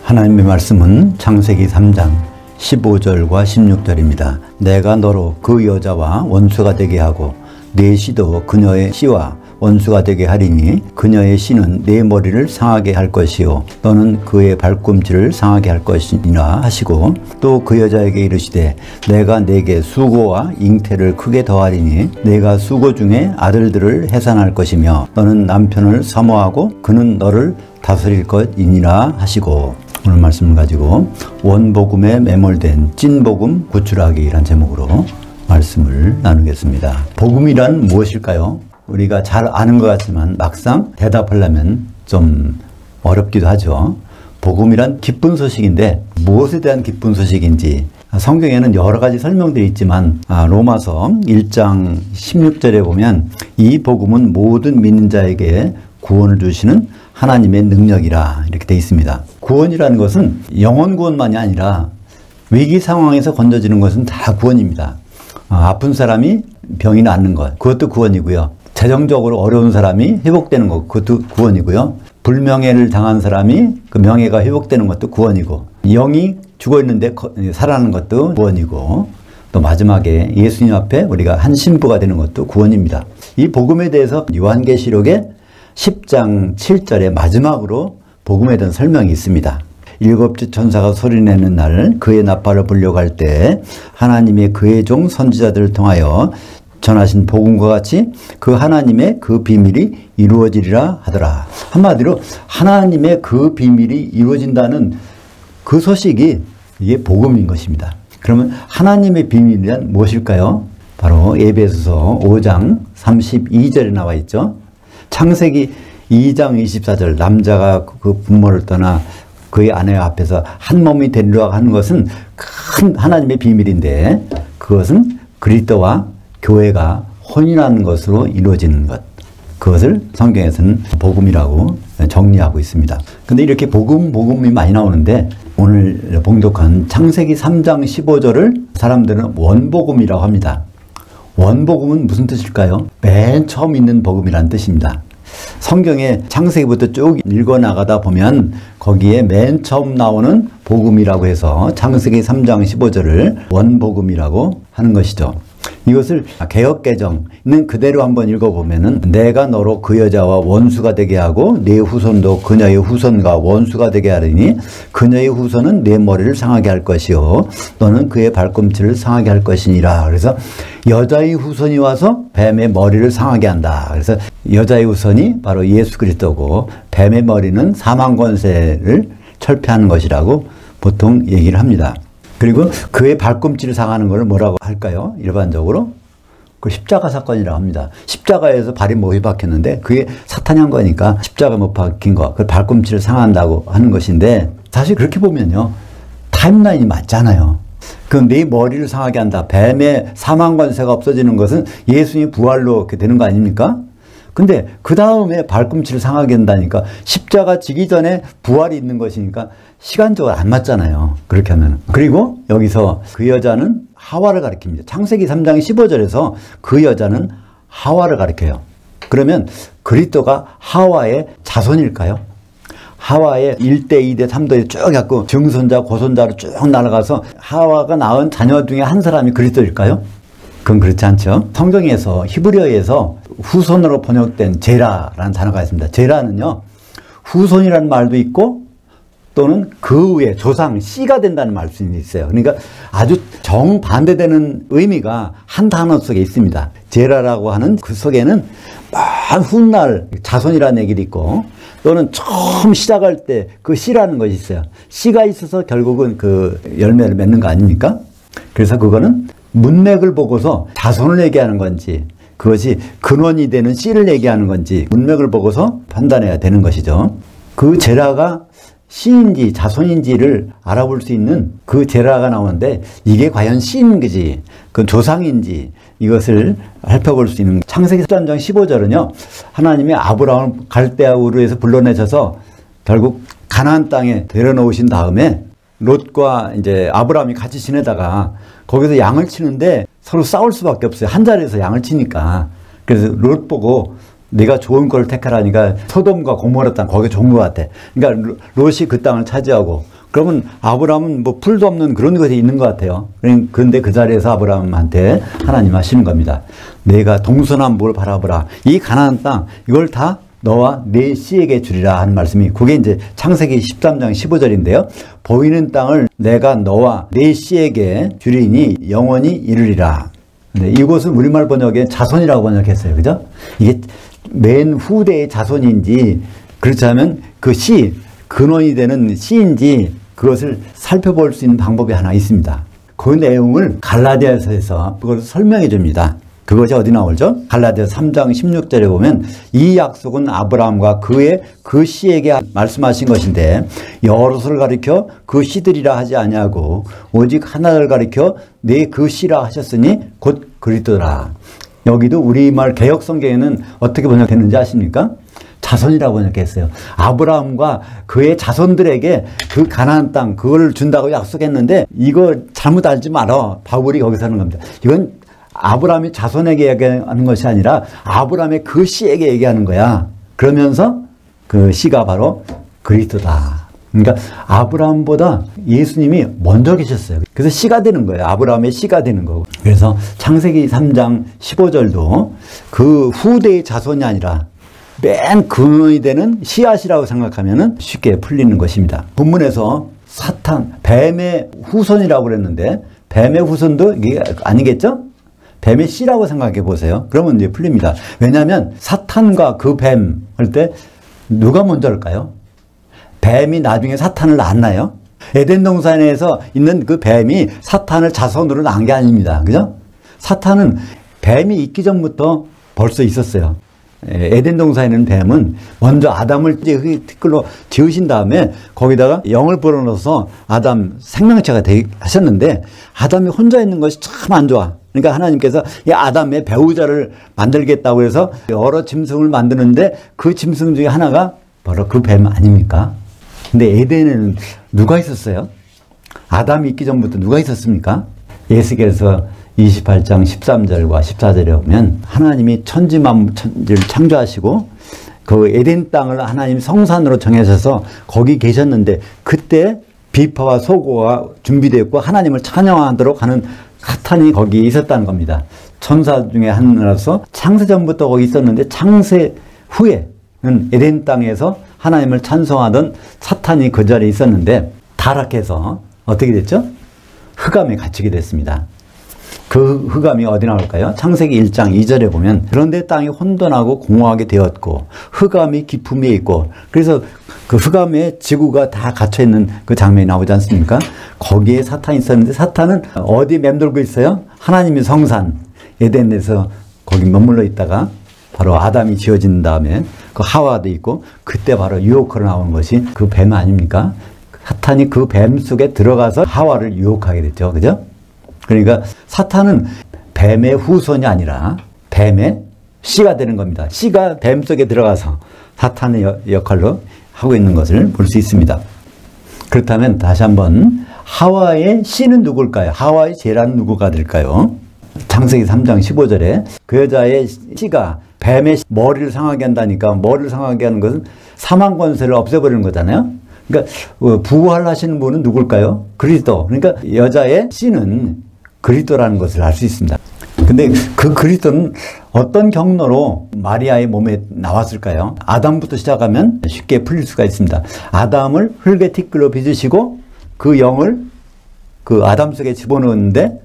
하나님의 말씀은 창세기 3장 15절과 16절입니다. 내가 너로 그 여자와 원수가 되게 하고 네 씨도 그녀의 씨와 원수가 되게 하리니 그녀의 씨는 네 머리를 상하게 할 것이요 너는 그의 발꿈치를 상하게 할 것이니라 하시고, 또 그 여자에게 이르시되 내가 네게 수고와 잉태를 크게 더하리니 내가 수고 중에 아들들을 해산할 것이며 너는 남편을 사모하고 그는 너를 다스릴 것이니라 하시고, 오늘 말씀을 가지고 원복음에 매몰된 찐복음 구출하기라는 제목으로 말씀을 나누겠습니다. 복음이란 무엇일까요? 우리가 잘 아는 것 같지만 막상 대답하려면 좀 어렵기도 하죠. 복음이란 기쁜 소식인데 무엇에 대한 기쁜 소식인지 성경에는 여러 가지 설명들이 있지만 로마서 1장 16절에 보면 이 복음은 모든 믿는 자에게 구원을 주시는 하나님의 능력이라 이렇게 되어 있습니다. 구원이라는 것은 영혼 구원만이 아니라 위기 상황에서 건져지는 것은 다 구원입니다. 아픈 사람이 병이 낫는 것, 그것도 구원이고요. 재정적으로 어려운 사람이 회복되는 것, 그것도 구원이고요. 불명예를 당한 사람이 그 명예가 회복되는 것도 구원이고, 영이 죽어있는데 살아나는 것도 구원이고, 또 마지막에 예수님 앞에 우리가 한 신부가 되는 것도 구원입니다. 이 복음에 대해서 요한계시록의 10장 7절에 마지막으로 복음에 대한 설명이 있습니다. 일곱째 천사가 소리내는 날 그의 나팔을 불려고 할 때 하나님의 그의 종 선지자들을 통하여 전하신 복음과 같이 그 하나님의 그 비밀이 이루어지리라 하더라. 한마디로 하나님의 그 비밀이 이루어진다는 그 소식이 이게 복음인 것입니다. 그러면 하나님의 비밀이란 무엇일까요? 바로 에베소서 5장 32절에 나와 있죠. 창세기 2장 24절 남자가 그 부모를 떠나 그의 아내 앞에서 한 몸이 되리라 하는 것은 큰 하나님의 비밀인데, 그것은 그리스도와 교회가 혼인하는 것으로 이루어지는 것, 그것을 성경에서는 복음이라고 정리하고 있습니다. 근데 이렇게 복음이 많이 나오는데 오늘 봉독한 창세기 3장 15절을 사람들은 원복음이라고 합니다. 원복음은 무슨 뜻일까요? 맨 처음 있는 복음이라는 뜻입니다. 성경에 창세기부터 쭉 읽어나가다 보면 거기에 맨 처음 나오는 복음이라고 해서 창세기 3장 15절을 원복음이라고 하는 것이죠. 이것을 개역개정은 그대로 한번 읽어보면은 내가 너로 그 여자와 원수가 되게 하고 네 후손도 그녀의 후손과 원수가 되게 하리니 그녀의 후손은 네 머리를 상하게 할 것이요 너는 그의 발꿈치를 상하게 할 것이니라. 그래서 여자의 후손이 와서 뱀의 머리를 상하게 한다. 그래서 여자의 후손이 바로 예수 그리스도고 뱀의 머리는 사망 권세를 철폐하는 것이라고 보통 얘기를 합니다. 그리고 그의 발꿈치를 상하는 걸 뭐라고 할까요? 일반적으로 그 십자가 사건이라고 합니다. 십자가에서 발이 못이 박혔는데 그게 사탄이 한 거니까 십자가 못 박힌 거, 그 발꿈치를 상한다고 하는 것인데, 사실 그렇게 보면요 타임라인이 맞잖아요. 그럼 네 머리를 상하게 한다. 뱀의 사망 권세가 없어지는 것은 예수님이 부활로 이렇게 되는 거 아닙니까? 근데 그 다음에 발꿈치를 상하게 한다니까 십자가 지기 전에 부활이 있는 것이니까 시간적으로 안 맞잖아요. 그렇게 하면. 그리고 여기서 그 여자는 하와를 가리킵니다. 창세기 3장 15절에서 그 여자는 하와를 가리켜요. 그러면 그리스도가 하와의 자손일까요? 하와의 1대, 2대, 3대 쭉 갖고 증손자, 고손자로 쭉 날아가서 하와가 낳은 자녀 중에 한 사람이 그리스도일까요? 그건 그렇지 않죠. 성경에서 히브리어에서 후손으로 번역된 제라라는 단어가 있습니다. 제라는요 후손이라는 말도 있고 또는 그 위에 조상, 씨가 된다는 말도 있어요. 그러니까 아주 정반대되는 의미가 한 단어 속에 있습니다. 제라라고 하는 그 속에는 먼 훗날 자손이라는 얘기도 있고, 또는 처음 시작할 때 그 씨라는 것이 있어요. 씨가 있어서 결국은 그 열매를 맺는 거 아닙니까? 그래서 그거는 문맥을 보고서 자손을 얘기하는 건지 그것이 근원이 되는 씨를 얘기하는 건지 문맥을 보고서 판단해야 되는 것이죠. 그 제라가 씨인지 자손인지를 알아볼 수 있는 그 제라가 나오는데 이게 과연 씨인지 그 조상인지 이것을 살펴볼 수 있는 창세기 3장 15절은요 하나님이 아브라함을 갈대아 우르에서 불러내셔서 결국 가나안 땅에 데려놓으신 다음에 롯과 이제 아브라함이 같이 지내다가 거기서 양을 치는데 서로 싸울 수밖에 없어요. 한 자리에서 양을 치니까. 그래서 롯 보고 네가 좋은 걸 택하라니까 소돔과 고모라 땅 거기 좋은 것 같아. 그러니까 롯이 그 땅을 차지하고 그러면 아브라함은 뭐 풀도 없는 그런 곳에 있는 것 같아요. 그런데 그 자리에서 아브라함한테 하나님 하시는 겁니다. 내가 동서남북을 바라보라. 이 가나안 땅 이걸 다 너와 내 씨에게 주리라 하는 말씀이, 그게 이제 창세기 13장 15절인데요. 보이는 땅을 내가 너와 내 씨에게 주리니 영원히 이르리라. 네, 이곳은 우리말 번역에 자손이라고 번역했어요. 그죠? 이게 맨 후대의 자손인지, 그렇지 않으면 그 씨, 근원이 되는 씨인지 그것을 살펴볼 수 있는 방법이 하나 있습니다. 그 내용을 갈라디아서에서 그걸 설명해 줍니다. 그것이 어디 나오죠? 갈라디아서 3장 16절에 보면 이 약속은 아브라함과 그 씨에게 말씀하신 것인데 여럿을 가리켜 그 씨들이라 하지 아니하고 오직 하나를 가리켜 내 그 씨라 하셨으니 곧 그리스도라. 여기도 우리말 개역 성경에는 어떻게 번역했는지 아십니까? 자손이라고 번역했어요. 아브라함과 그의 자손들에게 그 가나안 땅 그걸 준다고 약속했는데 이거 잘못 알지 마라. 바울이 거기서 하는 겁니다. 이건 아브라함이 자손에게 얘기하는 것이 아니라 아브라함의 그 씨에게 얘기하는 거야. 그러면서 그 씨가 바로 그리스도다. 그러니까 아브라함보다 예수님이 먼저 계셨어요. 그래서 씨가 되는 거예요. 아브라함의 씨가 되는 거고. 그래서 창세기 3장 15절도 그 후대의 자손이 아니라 맨 근원이 되는 씨앗이라고 생각하면 쉽게 풀리는 것입니다. 본문에서 사탄, 뱀의 후손이라고 그랬는데 뱀의 후손도 이게 아니겠죠? 뱀의 씨라고 생각해 보세요. 그러면 이제 풀립니다. 왜냐하면 사탄과 그 뱀 할 때 누가 먼저일까요? 뱀이 나중에 사탄을 낳았나요? 에덴 동산에서 있는 그 뱀이 사탄을 자손으로 낳은 게 아닙니다. 그죠? 사탄은 뱀이 있기 전부터 벌써 있었어요. 에덴 동산에 있는 뱀은 먼저 아담을 티끌로 지으신 다음에 거기다가 영을 불어넣어서 아담 생명체가 하셨는데 아담이 혼자 있는 것이 참 안 좋아. 그러니까 하나님께서 이 아담의 배우자를 만들겠다고 해서 여러 짐승을 만드는데 그 짐승 중에 하나가 바로 그 뱀 아닙니까? 근데 에덴에는 누가 있었어요? 아담이 있기 전부터 누가 있었습니까? 에스겔서 28장 13절과 14절에 보면 하나님이 천지만물을 창조하시고 그 에덴 땅을 하나님 성산으로 정하셔서 거기 계셨는데 그때 비파와 소고가 준비되었고 하나님을 찬양하도록 하는 사탄이 거기에 있었다는 겁니다. 천사 중에 하나로서 창세 전부터 거기 있었는데 창세 후에는 에덴 땅에서 하나님을 찬송하던 사탄이 그 자리에 있었는데 타락해서 어떻게 됐죠? 흑암에 갇히게 됐습니다. 그 흑암이 어디 나올까요? 창세기 1장 2절에 보면 그런데 땅이 혼돈하고 공허하게 되었고 흑암이 깊음에 있고, 그래서 그 흑암에 지구가 다 갇혀있는 그 장면이 나오지 않습니까? 거기에 사탄이 있었는데 사탄은 어디 맴돌고 있어요? 하나님의 성산 에덴에서 거기 머물러 있다가 바로 아담이 지어진 다음에 그 하와도 있고 그때 바로 유혹으로 나오는 것이 그 뱀 아닙니까? 사탄이 그 뱀 속에 들어가서 하와를 유혹하게 됐죠. 그죠? 그러니까 사탄은 뱀의 후손이 아니라 뱀의 씨가 되는 겁니다. 씨가 뱀 속에 들어가서 사탄의 역할로 하고 있는 것을 볼 수 있습니다. 그렇다면 다시 한번 하와의 씨는 누굴까요? 하와의 제라는 누구가 될까요? 창세기 3장 15절에 그 여자의 씨가 뱀의 머리를 상하게 한다니까, 머리를 상하게 하는 것은 사망 권세를 없애버리는 거잖아요. 그러니까 부활 하시는 분은 누굴까요? 그리스도. 그러니까 여자의 씨는 그리스도라는 것을 알 수 있습니다. 근데 그 그리스도는 어떤 경로로 마리아의 몸에 나왔을까요? 아담부터 시작하면 쉽게 풀릴 수가 있습니다. 아담을 흙의 티끌로 빚으시고 그 영을 그 아담 속에 집어넣었는데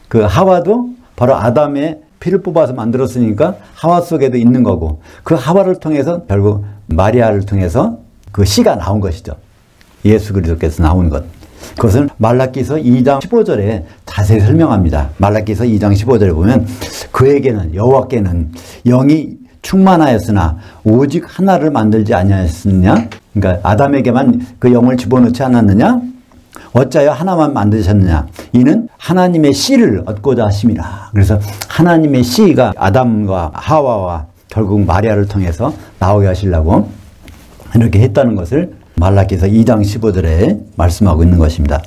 그 하와도 바로 아담의 피를 뽑아서 만들었으니까 하와 속에도 있는 거고, 그 하와를 통해서 결국 마리아를 통해서 그 씨가 나온 것이죠. 예수 그리스도께서 나온 것. 그것을 말라기서 2장 15절에 자세히 설명합니다. 말라기서 2장 15절에 보면 그에게는 여호와께는 영이 충만하였으나 오직 하나를 만들지 아니하였느냐? 그러니까 아담에게만 그 영을 집어넣지 않았느냐? 어찌하여 하나만 만드셨느냐? 이는 하나님의 씨를 얻고자 하심이라. 그래서 하나님의 씨가 아담과 하와와 결국 마리아를 통해서 나오게 하시려고 이렇게 했다는 것을 말라기서 2장 15절에 말씀하고 있는 것입니다.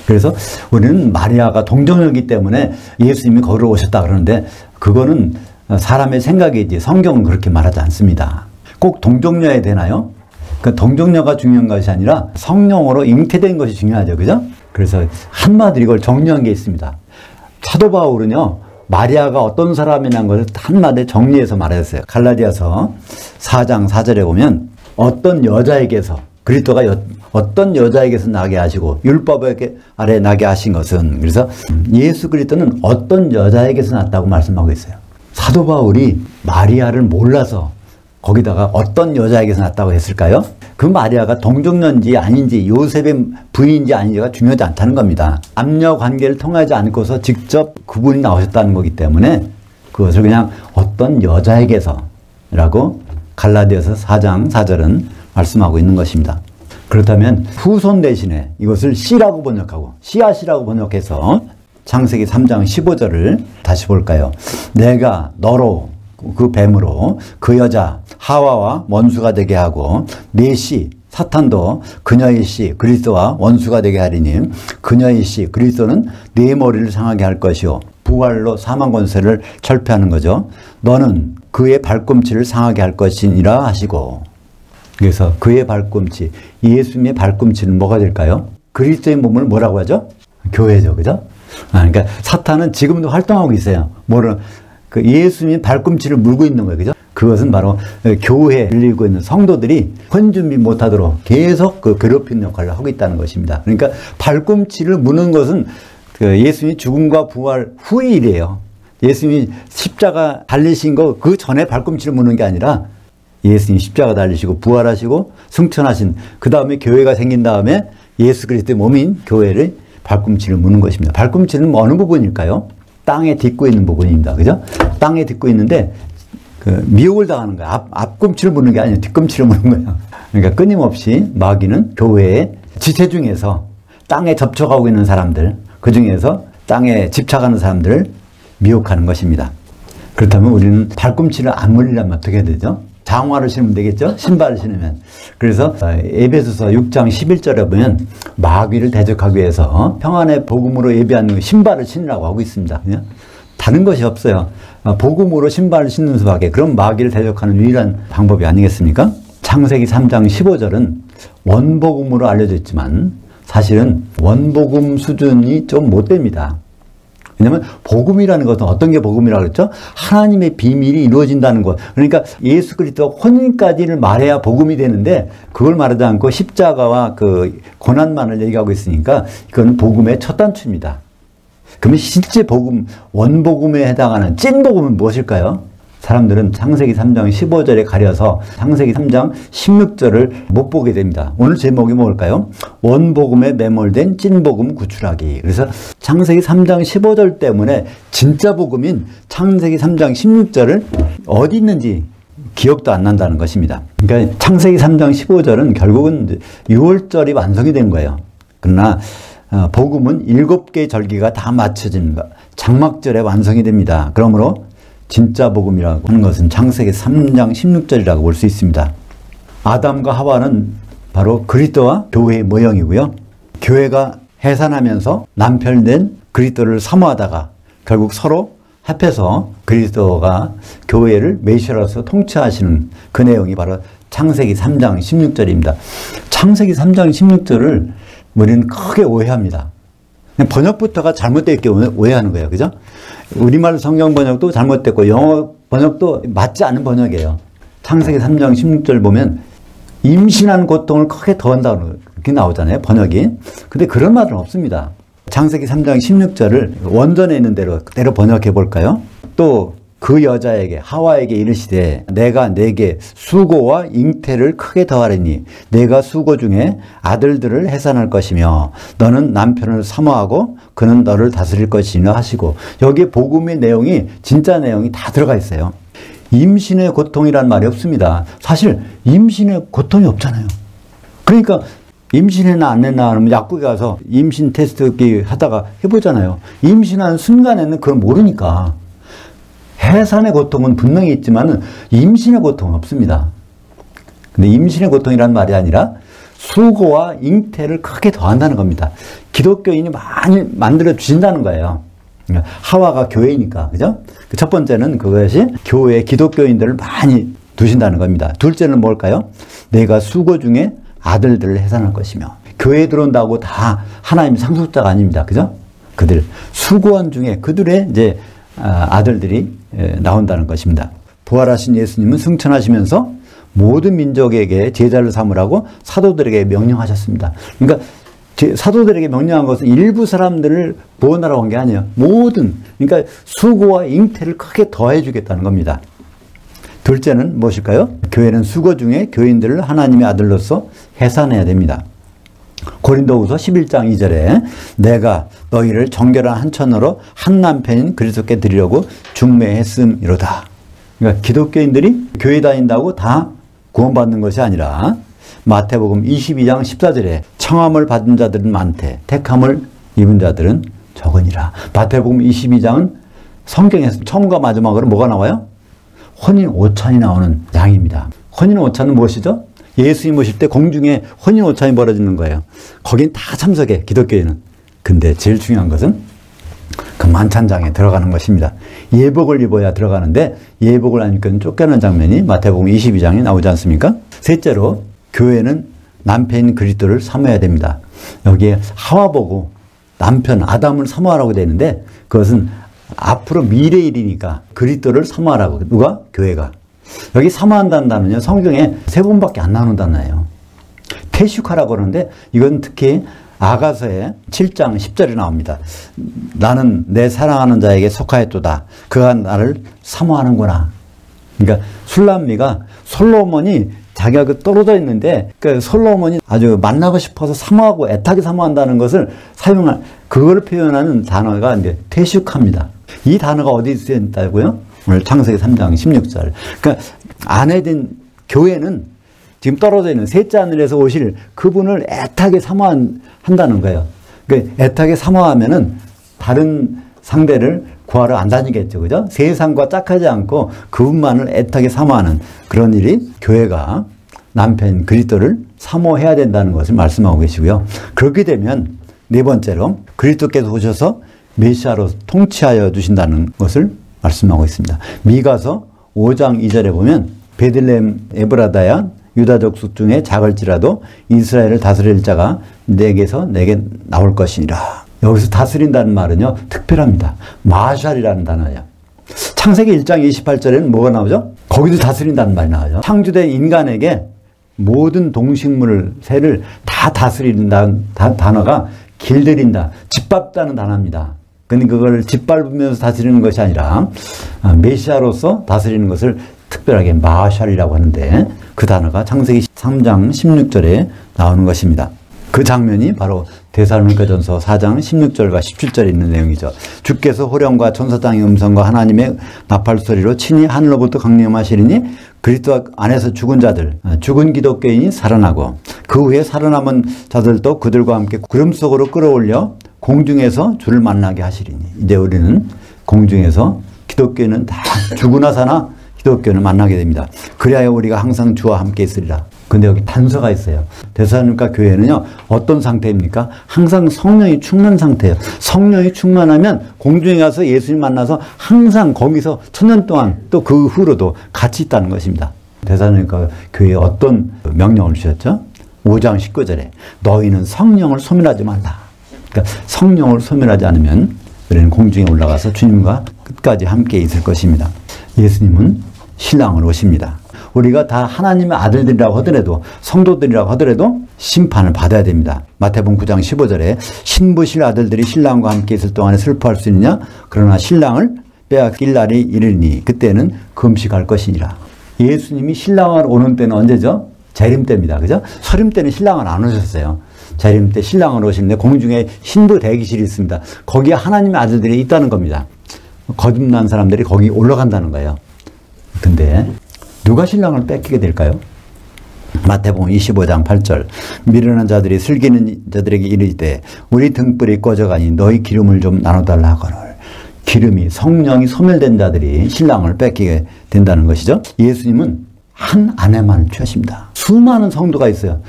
그래서 우리는 마리아가 동정녀이기 때문에 예수님이 거기로 오셨다 그러는데 그거는 사람의 생각이지 성경은 그렇게 말하지 않습니다. 꼭 동정녀야 되나요? 그 동정녀가 중요한 것이 아니라 성령으로 잉태된 것이 중요하죠. 그죠? 그래서 한마디로 이걸 정리한 게 있습니다. 사도 바울은요, 마리아가 어떤 사람이라는 것을 한마디에 정리해서 말했어요. 갈라디아서 4장 4절에 보면 어떤 여자에게서 그리스도가 어떤 여자에게서 나게 하시고 율법에게 아래 나게 하신 것은, 그래서 예수 그리스도는 어떤 여자에게서 났다고 말씀하고 있어요. 사도 바울이 마리아를 몰라서 거기다가 어떤 여자에게서 났다고 했을까요? 그 마리아가 동정녀인지 아닌지 요셉의 부인인지 아닌지가 중요하지 않다는 겁니다. 남녀 관계를 통하지 않고서 직접 그분이 나오셨다는 거기 때문에 그것을 그냥 어떤 여자에게서 라고 갈라디아서 4장 4절은 말씀하고 있는 것입니다. 그렇다면 후손 대신에 이것을 씨라고 번역하고 씨앗이라고 번역해서 창세기 3장 15절을 다시 볼까요? 내가 너로, 그 뱀으로 그 여자 하와와 원수가 되게 하고 네 씨 사탄도 그녀의 씨 그리스도와 원수가 되게 하리니 그녀의 씨 그리스도는 네 머리를 상하게 할 것이요 부활로 사망 권세를 철폐하는 거죠. 너는 그의 발꿈치를 상하게 할 것이니라 하시고, 그래서 그의 발꿈치, 예수님의 발꿈치는 뭐가 될까요? 그리스도의 몸을 뭐라고 하죠? 교회죠. 그죠? 그러니까 사탄은 지금도 활동하고 있어요. 그 예수님의 발꿈치를 물고 있는 거예요. 그죠? 그것은 바로 교회에 밀리고 있는 성도들이 혼준비 못하도록 계속 그 괴롭히는 역할을 하고 있다는 것입니다. 그러니까 발꿈치를 무는 것은 그 예수님이 죽음과 부활 후의 일이에요. 예수님이 십자가 달리신 거 그 전에 발꿈치를 무는 게 아니라 예수님이 십자가 달리시고 부활하시고 승천하신 그 다음에 교회가 생긴 다음에 예수 그리스도의 몸인 교회를 발꿈치를 무는 것입니다. 발꿈치는 어느 부분일까요? 땅에 딛고 있는 부분입니다. 그죠? 땅에 딛고 있는데 그 미혹을 당하는 거예요. 앞꿈치를 무는 게 아니에요. 뒷꿈치를 무는 거예요. 그러니까 끊임없이 마귀는 교회의 지체 중에서 땅에 접촉하고 있는 사람들, 그 중에서 땅에 집착하는 사람들을 미혹하는 것입니다. 그렇다면 우리는 발꿈치를 안 물리려면 어떻게 해야 되죠? 장화를 신으면 되겠죠? 신발을 신으면. 그래서 에베소서 6장 11절에 보면 마귀를 대적하기 위해서 평안의 복음으로 예비한 신발을 신으라고 하고 있습니다. 그냥 다른 것이 없어요. 복음으로 신발을 신는 수밖에. 그럼 마귀를 대적하는 유일한 방법이 아니겠습니까? 창세기 3장 15절은 원복음으로 알려져 있지만 사실은 원복음 수준이 좀 못됩니다. 왜냐하면 복음이라는 것은 어떤 게 복음이라고 그랬죠? 하나님의 비밀이 이루어진다는 것. 그러니까 예수 그리스도와 혼인까지를 말해야 복음이 되는데 그걸 말하지 않고 십자가와 그 고난만을 얘기하고 있으니까 이건 복음의 첫 단추입니다. 그러면 실제 복음, 원복음에 해당하는 찐복음은 무엇일까요? 사람들은 창세기 3장 15절에 가려서 창세기 3장 16절을 못 보게 됩니다. 오늘 제목이 뭘까요? 원복음에 매몰된 찐복음 구출하기. 그래서 창세기 3장 15절 때문에 진짜 복음인 창세기 3장 16절을 어디 있는지 기억도 안 난다는 것입니다. 그러니까 창세기 3장 15절은 결국은 6월절이 완성이 된 거예요. 그러나 복음은 7개의 절기가 다 맞춰진 장막절에 완성이 됩니다. 그러므로 진짜 복음이라고 하는 것은 창세기 3장 16절이라고 볼 수 있습니다. 아담과 하와는 바로 그리스도와 교회의 모형이고요. 교회가 해산하면서 남편된 그리스도를 사모하다가 결국 서로 합해서 그리스도가 교회를 메시아로서 통치하시는 그 내용이 바로 창세기 3장 16절입니다. 창세기 3장 16절을 우리는 크게 오해합니다. 번역부터가 잘못되어 있게 오해하는 거예요. 그죠? 우리말 성경 번역도 잘못됐고 영어 번역도 맞지 않은 번역이에요. 창세기 3장 16절 보면 임신한 고통을 크게 더한다고 이렇게 나오잖아요. 번역이. 근데 그런 말은 없습니다. 창세기 3장 16절을 원전에 있는 대로 그대로 번역해 볼까요? 또 그 여자에게 하와에게 이르시되 내가 네게 수고와 잉태를 크게 더하리니 내가 수고 중에 아들들을 해산할 것이며 너는 남편을 사모하고 그는 너를 다스릴 것이니라 하시고, 여기에 복음의 내용이 진짜 내용이 다 들어가 있어요. 임신의 고통이란 말이 없습니다. 사실 임신의 고통이 없잖아요. 그러니까 임신했나 안 했나 하면 약국에 가서 임신 테스트 하다가 해보잖아요. 임신한 순간에는 그걸 모르니까. 해산의 고통은 분명히 있지만 임신의 고통은 없습니다. 근데 임신의 고통이란 말이 아니라 수고와 잉태를 크게 더한다는 겁니다. 기독교인이 많이 만들어 주신다는 거예요. 하와가 교회니까, 그죠? 첫 번째는 그것이 교회 기독교인들을 많이 두신다는 겁니다. 둘째는 뭘까요? 내가 수고 중에 아들들을 해산할 것이며. 교회에 들어온다고 다 하나님 상속자가 아닙니다. 그죠? 그들 수고한 중에 그들의 이제 아들들이 나온다는 것입니다. 부활하신 예수님은 승천하시면서 모든 민족에게 제자를 삼으라고 사도들에게 명령하셨습니다. 그러니까 사도들에게 명령한 것은 일부 사람들을 구원하라고 한 게 아니에요. 모든, 그러니까 수고와 잉태를 크게 더해 주겠다는 겁니다. 둘째는 무엇일까요? 교회는 수고 중에 교인들을 하나님의 아들로서 해산해야 됩니다. 고린도후서 11장 2절에 내가 너희를 정결한 한천으로 한 남편인 그리스도께 드리려고 중매했음이로다. 그러니까 기독교인들이 교회 다닌다고 다 구원받는 것이 아니라 마태복음 22장 14절에 청함을 받은 자들은 많되 택함을 입은 자들은 적으니라. 마태복음 22장은 성경에서 처음과 마지막으로 뭐가 나와요? 혼인 오찬이 나오는 장입니다. 혼인 오찬은 무엇이죠? 예수님 오실 때 공중에 혼인 오찬이 벌어지는 거예요. 거긴 다 참석해, 기독교인은. 근데 제일 중요한 것은 그 만찬장에 들어가는 것입니다. 예복을 입어야 들어가는데 예복을 안 입고 쫓겨난 장면이 마태복음 22장에 나오지 않습니까? 셋째로 교회는 남편인 그리스도를 사모해야 됩니다. 여기에 하와 보고 남편 아담을 사모하라고 되는데 그것은 앞으로 미래 일이니까 그리스도를 사모하라고. 누가? 교회가. 여기 사모한다는 단어는요, 성경에 3번밖에 안 나오는 단어예요. 태식하라고 그러는데 이건 특히 아가서의 7장 10절에 나옵니다. 나는 내 사랑하는 자에게 속하였도다. 그가 나를 사모하는구나. 그러니까 술람미가 솔로몬이 자기가 떨어져 있는데 그 솔로몬이 아주 만나고 싶어서 사모하고 애타게 사모한다는 것을 사용한, 그걸 표현하는 단어가 이제 퇴식합니다. 이 단어가 어디 쓰였다고요? 오늘 창세기 3장 16절. 그러니까 아내된 교회는 지금 떨어져 있는 셋째 하늘에서 오실 그분을 애타게 사모한다는 거예요. 그러니까 애타게 사모하면은 다른 상대를 구하러 안 다니겠죠. 그죠? 세상과 짝하지 않고 그분만을 애타게 사모하는 그런 일이 교회가 남편 그리스도를 사모해야 된다는 것을 말씀하고 계시고요. 그렇게 되면 네 번째로 그리스도께서 오셔서 메시아로 통치하여 주신다는 것을 말씀하고 있습니다. 미가서 5장 2절에 보면 베들레헴 에브라다야 유다족 속 중에 작을지라도 이스라엘을 다스릴 자가 내게서 내게 나올 것이니라. 여기서 다스린다는 말은요, 특별합니다. 마샬이라는 단어예요. 창세기 1장 28절에는 뭐가 나오죠? 거기도 다스린다는 말이 나와요. 창조된 인간에게 모든 동식물, 새를 다 다스린다는 단어가 길들인다, 짓밟다는 단어입니다. 근데 그걸 짓밟으면서 다스리는 것이 아니라 메시아로서 다스리는 것을 특별하게 마샬이라고 하는데 그 단어가 창세기 3장 16절에 나오는 것입니다. 그 장면이 바로 데살로니가전서 4장 16절과 17절에 있는 내용이죠. 주께서 호령과 천사장의 음성과 하나님의 나팔 소리로 친히 하늘로부터 강림하시리니 그리스도 안에서 죽은 자들, 죽은 기독교인이 살아나고 그 후에 살아남은 자들도 그들과 함께 구름 속으로 끌어올려 공중에서 주를 만나게 하시리니. 이제 우리는 공중에서 기독교인은 다 죽으나 사나 기독교인을 만나게 됩니다. 그리하여 우리가 항상 주와 함께 있으리라. 근데 여기 단서가 있어요. 데살로니가 교회는요, 어떤 상태입니까? 항상 성령이 충만 상태예요. 성령이 충만하면 공중에 가서 예수님 만나서 항상 거기서 1000년 동안 또 그 후로도 같이 있다는 것입니다. 데살로니가 교회에 어떤 명령을 주셨죠? 5장 19절에 너희는 성령을 소멸하지 말라. 그러니까 성령을 소멸하지 않으면 우리는 공중에 올라가서 주님과 끝까지 함께 있을 것입니다. 예수님은 신랑을 오십니다. 우리가 다 하나님의 아들들이라고 하더라도, 성도들이라고 하더라도 심판을 받아야 됩니다. 마태복음 9장 15절에 신부실 아들들이 신랑과 함께 있을 동안에 슬퍼할 수 있느냐? 그러나 신랑을 빼앗길 날이 이르니 그때는 금식할 것이니라. 예수님이 신랑을 오는 때는 언제죠? 재림 때입니다. 그죠? 설임 때는 신랑을 안 오셨어요. 재림 때 신랑을 오시는데 공중에 신부 대기실이 있습니다. 거기에 하나님의 아들들이 있다는 겁니다. 거듭난 사람들이 거기 올라간다는 거예요. 근데 누가 신랑을 뺏기게 될까요? 마태복음 25장 8절 미련한 자들이 슬기는 자들에게 이르되 우리 등불이 꺼져가니 너희 기름을 좀 나눠달라 하거늘. 기름이, 성령이 소멸된 자들이 신랑을 뺏기게 된다는 것이죠. 예수님은 한 아내만을 취하십니다. 수많은 성도가 있어요.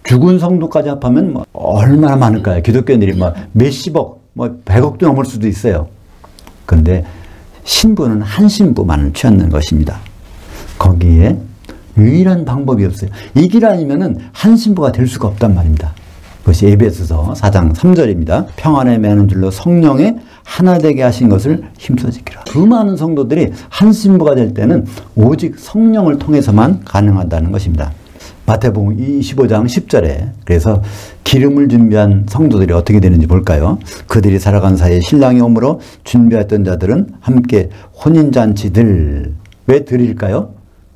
죽은 성도까지 합하면 뭐 얼마나 많을까요? 기독교인들이 뭐 몇십억, 뭐 100억도 넘을 수도 있어요. 그런데 신부는 한 신부만을 취하는 것입니다. 거기에 유일한 방법이 없어요. 이 길 아니면은 한 신부가 될 수가 없단 말입니다. 그것이 에베소서 4장 3절입니다. 평안에 매는 줄로 성령에 하나 되게 하신 것을 힘써 지키라. 그 많은 성도들이 한 신부가 될 때는 오직 성령을 통해서만 가능하다는 것입니다. 마태복음 25장 10절에 그래서 기름을 준비한 성도들이 어떻게 되는지 볼까요? 그들이 살아간 사이에 신랑이 오므로 준비했던 자들은 함께 혼인잔치들. 왜 드릴까요?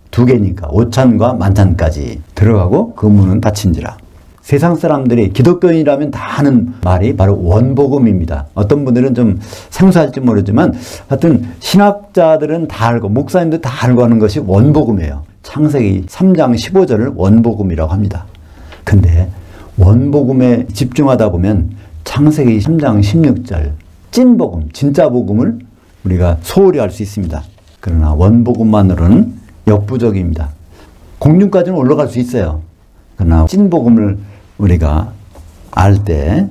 두 개니까 오찬과 만찬까지 들어가고 그 문은 닫힌지라. 세상 사람들이 기독교인이라면 다 아는 말이 바로 원복음입니다. 어떤 분들은 좀 생소할지 모르지만 하여튼 신학자들은 다 알고 목사님도 다 알고 하는 것이 원복음이에요. 창세기 3장 15절을 원복음이라고 합니다. 근데 원복음에 집중하다 보면 창세기 3장 16절 찐복음, 진짜 복음을 우리가 소홀히 알 수 있습니다. 그러나 원복음만으로는 역부족입니다. 공중까지는 올라갈 수 있어요. 그러나 찐복음을 우리가 알 때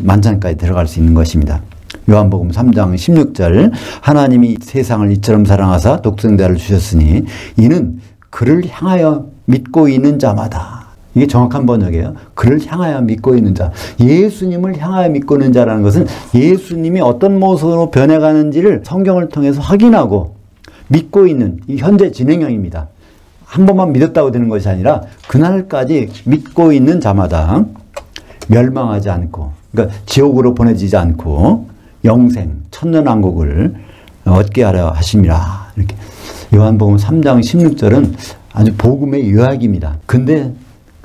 만찬까지 들어갈 수 있는 것입니다. 요한복음 3장 16절 하나님이 세상을 이처럼 사랑하사 독생자를 주셨으니 이는 그를 향하여 믿고 있는 자마다. 이게 정확한 번역이에요. 그를 향하여 믿고 있는 자. 예수님을 향하여 믿고 있는 자라는 것은 예수님이 어떤 모습으로 변해가는지를 성경을 통해서 확인하고 믿고 있는 이 현재 진행형입니다. 한 번만 믿었다고 되는 것이 아니라 그날까지 믿고 있는 자마다 멸망하지 않고, 그러니까 지옥으로 보내지지 않고 영생, 천년왕국을 얻게 하려 하심이라. 이렇게 요한복음 3장 16절은 아주 복음의 요약입니다. 근데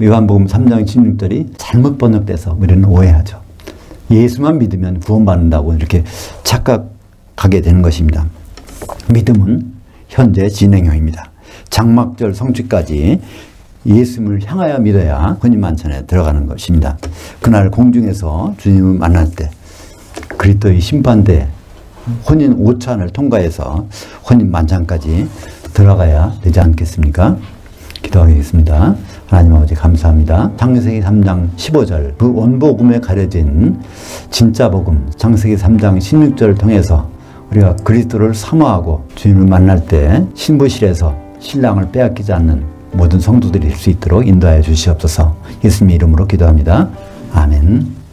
요한복음 3장 16절이 잘못 번역돼서 우리는 오해하죠. 예수만 믿으면 구원받는다고 이렇게 착각하게 되는 것입니다. 믿음은 현재 진행형입니다. 장막절 성취까지 예수님을 향하여 믿어야 혼인만찬에 들어가는 것입니다. 그날 공중에서 주님을 만날 때 그리스도의 심판대 혼인 오찬을 통과해서 혼인만찬까지 들어가야 되지 않겠습니까? 기도하겠습니다. 하나님 아버지 감사합니다. 창세기 3장 15절 그 원복음에 가려진 진짜 복음 창세기 3장 16절을 통해서 우리가 그리스도를 사모하고 주님을 만날 때 신부실에서 신랑을 빼앗기지 않는 모든 성도들이 될 수 있도록 인도하여 주시옵소서. 예수님의 이름으로 기도합니다. 아멘.